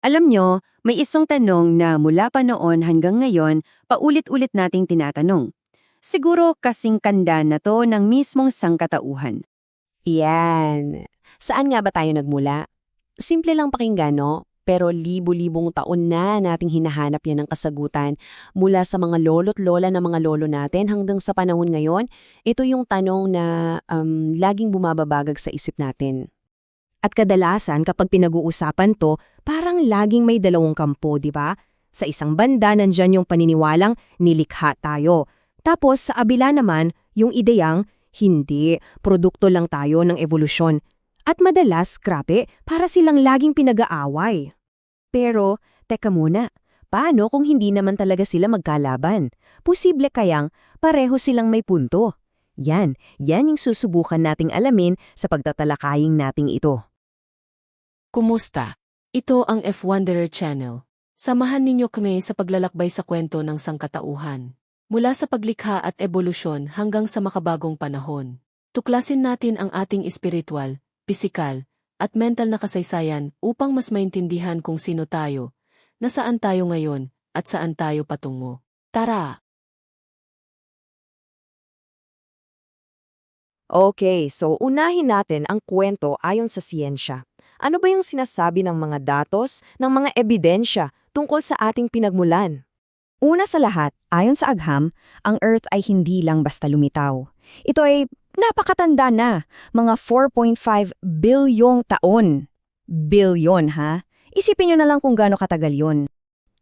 Alam nyo, may isang tanong na mula pa noon hanggang ngayon, paulit-ulit nating tinatanong. Siguro kasing kanda na to ng mismong sangkatauhan. Yan. Saan nga ba tayo nagmula? Simple lang pakinggan, no? Pero libu-libong taon na nating hinahanap yan ng kasagutan. Mula sa mga lolo't lola ng mga lolo natin hanggang sa panahon ngayon, ito yung tanong na laging bumababagag sa isip natin. At kadalasan kapag pinag-uusapan to, parang laging may dalawang kampo, di ba? Sa isang banda nandyan yung paniniwalang nilikha tayo. Tapos sa abila naman, yung ideyang hindi, produkto lang tayo ng evolusyon. At madalas, grabe, para silang laging pinag-aaway. Pero, teka muna, paano kung hindi naman talaga sila magkalaban? Posible kayang pareho silang may punto. Yan yung susubukan nating alamin sa pagtatalakaying nating ito. Kumusta? Ito ang F Wanderer Channel. Samahan ninyo kami sa paglalakbay sa kwento ng sangkatauhan. Mula sa paglikha at ebolusyon hanggang sa makabagong panahon. Tuklasin natin ang ating espiritual, pisikal, at mental na kasaysayan upang mas maintindihan kung sino tayo, nasaan tayo ngayon, at saan tayo patungo. Tara! Okay, so unahin natin ang kwento ayon sa siyensya. Ano ba yung sinasabi ng mga datos, ng mga ebidensya tungkol sa ating pinagmulan? Una sa lahat, ayon sa agham, ang Earth ay hindi lang basta lumitaw. Ito ay napakatanda na, mga 4.5 bilyong taon. Bilyon, ha? Isipin nyo na lang kung gaano katagal yun.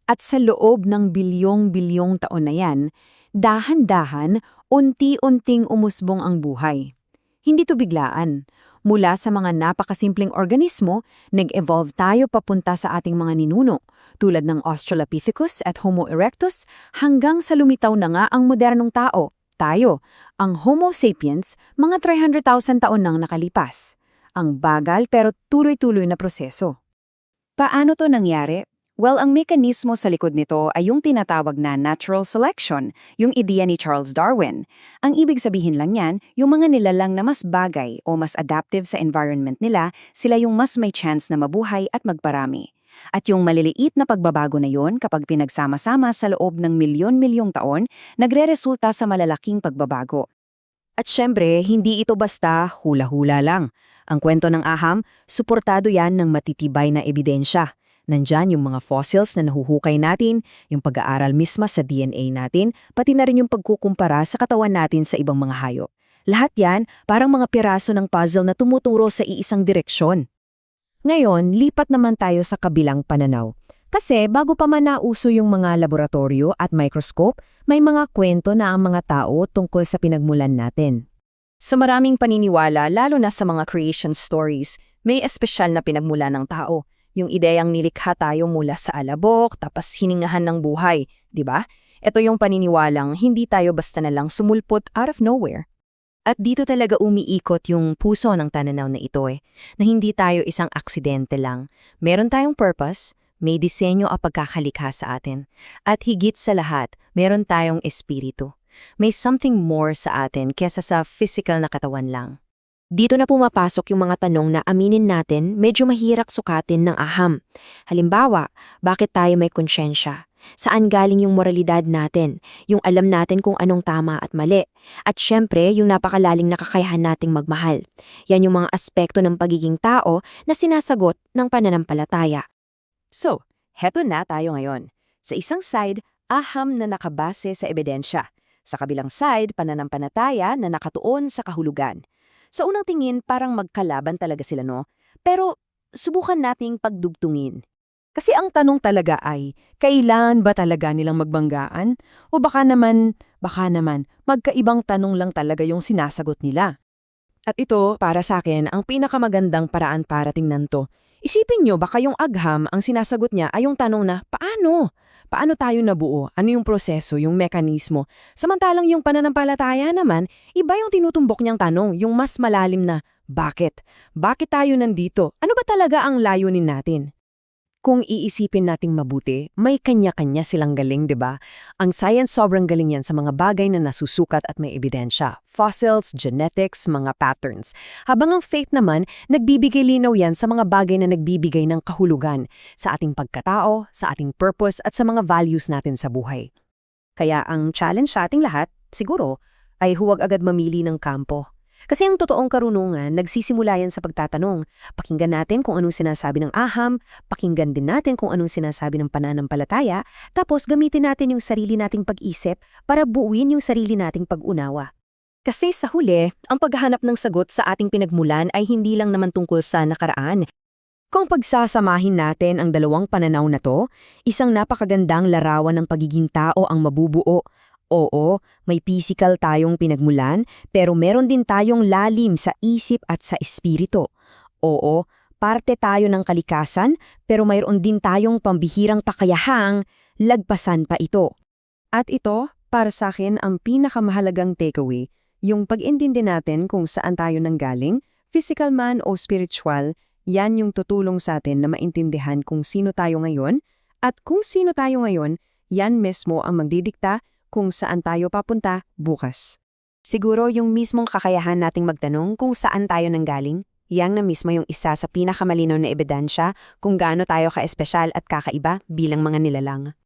At sa loob ng bilyong-bilyong taon na yan, dahan-dahan, unti-unting umusbong ang buhay. Hindi to biglaan. Mula sa mga napakasimpleng organismo, nag-evolve tayo papunta sa ating mga ninuno, tulad ng Australopithecus at Homo erectus, hanggang sa lumitaw na nga ang modernong tao, tayo, ang Homo sapiens, mga 300,000 taon nang nakalipas. Ang bagal pero tuloy-tuloy na proseso. Paano to nangyari? Well, ang mekanismo sa likod nito ay yung tinatawag na natural selection, yung ideya ni Charles Darwin. Ang ibig sabihin lang yan, yung mga nilalang na mas bagay o mas adaptive sa environment nila, sila yung mas may chance na mabuhay at magparami. At yung maliliit na pagbabago na yon kapag pinagsama-sama sa loob ng milyon-milyong taon, nagre-resulta sa malalaking pagbabago. At syempre, hindi ito basta hula-hula lang. Ang kwento ng aham, suportado yan ng matitibay na ebidensya. Nandyan yung mga fossils na nahuhukay natin, yung pag-aaral misma sa DNA natin, pati na rin yung pagkukumpara sa katawan natin sa ibang mga hayop. Lahat yan parang mga piraso ng puzzle na tumuturo sa iisang direksyon. Ngayon, lipat naman tayo sa kabilang pananaw. Kasi bago pa man nauso yung mga laboratorio at microscope, may mga kwento na ang mga tao tungkol sa pinagmulan natin. Sa maraming paniniwala, lalo na sa mga creation stories, may espesyal na pinagmulan ng tao. Yung ideyang nilikha tayo mula sa alabok, tapos hiningahan ng buhay, di ba? Ito yung paniniwalang hindi tayo basta na lang sumulpot out of nowhere. At dito talaga umiikot yung puso ng tananaw na ito na hindi tayo isang aksidente lang. Meron tayong purpose, may disenyo o pagkakalikha sa atin. At higit sa lahat, meron tayong espiritu. May something more sa atin kesa sa physical na katawan lang. Dito na pumapasok yung mga tanong na aminin natin medyo mahirap sukatin ng aham. Halimbawa, bakit tayo may konsyensya? Saan galing yung moralidad natin? Yung alam natin kung anong tama at mali? At syempre, yung napakalaling na kakayahan nating magmahal. Yan yung mga aspekto ng pagiging tao na sinasagot ng pananampalataya. So, heto na tayo ngayon. Sa isang side, aham na nakabase sa ebidensya. Sa kabilang side, pananampalataya na nakatuon sa kahulugan. Sa unang tingin, parang magkalaban talaga sila, no? Pero subukan nating pagdugtungin. Kasi ang tanong talaga ay, kailan ba talaga nilang magbanggaan? O baka naman, magkaibang tanong lang talaga yung sinasagot nila. At ito, para sa akin, ang pinakamagandang paraan para tingnan to. Isipin nyo, baka yung agham, ang sinasagot niya ay yung tanong na, paano? Paano tayo nabuo? Ano yung proseso, yung mekanismo? Samantalang yung pananampalataya naman, iba yung tinutumbok niyang tanong, yung mas malalim na, bakit? Bakit tayo nandito? Ano ba talaga ang layunin natin? Kung iisipin nating mabuti, may kanya-kanya silang galing, di ba? Ang science sobrang galing yan sa mga bagay na nasusukat at may ebidensya. Fossils, genetics, mga patterns. Habang ang faith naman, nagbibigay linaw yan sa mga bagay na nagbibigay ng kahulugan sa ating pagkatao, sa ating purpose at sa mga values natin sa buhay. Kaya ang challenge sa ating lahat, siguro, ay huwag agad mamili ng kampo. Kasi ang totoong karunungan, nagsisimula yan sa pagtatanong. Pakinggan natin kung anong sinasabi ng aham, pakinggan din natin kung anong sinasabi ng pananampalataya, tapos gamitin natin yung sarili nating pag-isip para buuin yung sarili nating pag-unawa. Kasi sa huli, ang paghahanap ng sagot sa ating pinagmulan ay hindi lang naman tungkol sa nakaraan. Kung pagsasamahin natin ang dalawang pananaw na to, isang napakagandang larawan ng pagiging tao ang mabubuo. Oo, may physical tayong pinagmulan, pero meron din tayong lalim sa isip at sa espiritu. Oo, parte tayo ng kalikasan, pero mayroon din tayong pambihirang kakayahang lagpasan pa ito. At ito, para sa akin, ang pinakamahalagang takeaway, yung pag-intindi natin kung saan tayo nanggaling, physical man o spiritual, yan yung tutulong sa atin na maintindihan kung sino tayo ngayon, at kung sino tayo ngayon, yan mismo ang magdidikta kung saan tayo papunta bukas. Siguro yung mismong kakayahan nating magtanong kung saan tayo nanggaling, yang na mismo yung isa sa pinakamalinaw na ebidensya kung gaano tayo ka-espesyal at kakaiba bilang mga nilalang.